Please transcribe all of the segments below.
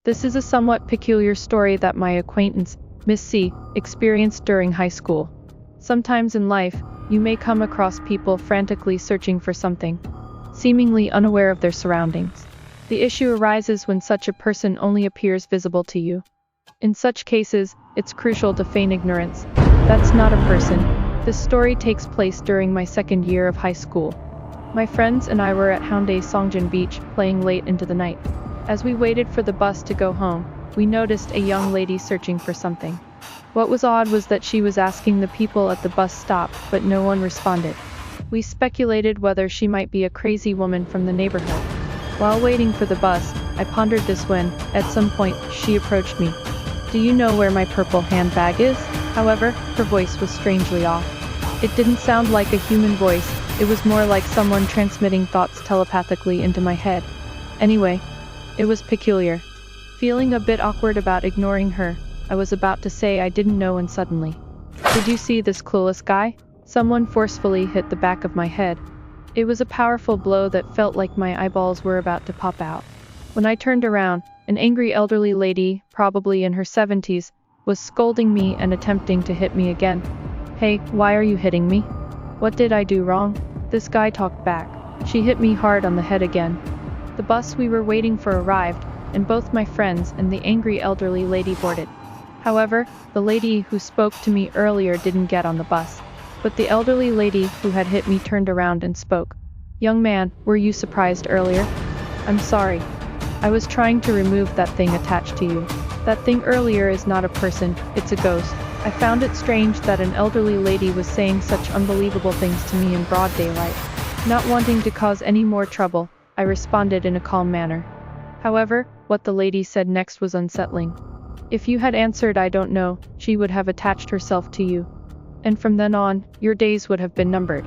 This is a somewhat peculiar story that my acquaintance, Miss C, experienced during high school. Sometimes in life, you may come across people frantically searching for something, seemingly unaware of their surroundings. The issue arises when such a person only appears visible to you. In such cases, it's crucial to feign ignorance. That's not a person. This story takes place during my second year of high school. My friends and I were at Haeundae Songjin Beach playing late into the night. As we waited for the bus to go home, we noticed a young lady searching for something. What was odd was that she was asking the people at the bus stop, but no one responded. We speculated whether she might be a crazy woman from the neighborhood. While waiting for the bus, I pondered this when, at some point, she approached me. "Do you know where my purple handbag is?" However, her voice was strangely off. It didn't sound like a human voice, it was more like someone transmitting thoughts telepathically into my head. Anyway, it was peculiar. Feeling a bit awkward about ignoring her, I was about to say I didn't know when suddenly. "Did you see this clueless guy?" Someone forcefully hit the back of my head. It was a powerful blow that felt like my eyeballs were about to pop out. When I turned around, an angry elderly lady, probably in her 70s, was scolding me and attempting to hit me again. "Hey, why are you hitting me? What did I do wrong?" This guy talked back. She hit me hard on the head again. The bus we were waiting for arrived, and both my friends and the angry elderly lady boarded. However, the lady who spoke to me earlier didn't get on the bus. But the elderly lady who had hit me turned around and spoke. "Young man, were you surprised earlier?" "I'm sorry. I was trying to remove that thing attached to you. That thing earlier is not a person, it's a ghost." I found it strange that an elderly lady was saying such unbelievable things to me in broad daylight. Not wanting to cause any more trouble, I responded in a calm manner. However, what the lady said next was unsettling. "If you had answered I don't know, she would have attached herself to you. And from then on, your days would have been numbered.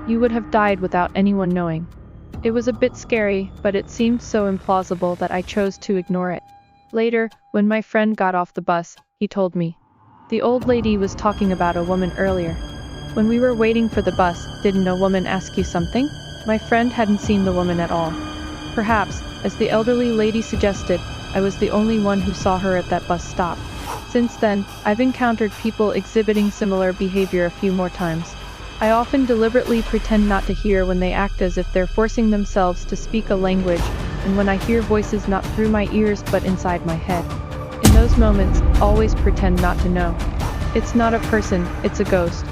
You would have died without anyone knowing." It was a bit scary, but it seemed so implausible that I chose to ignore it. Later, when my friend got off the bus, he told me. "The old lady was talking about a woman earlier. When we were waiting for the bus, didn't a woman ask you something?" My friend hadn't seen the woman at all. Perhaps, as the elderly lady suggested, I was the only one who saw her at that bus stop. Since then, I've encountered people exhibiting similar behavior a few more times. I often deliberately pretend not to hear when they act as if they're forcing themselves to speak a language, and when I hear voices not through my ears but inside my head. In those moments, always pretend not to know. It's not a person, it's a ghost.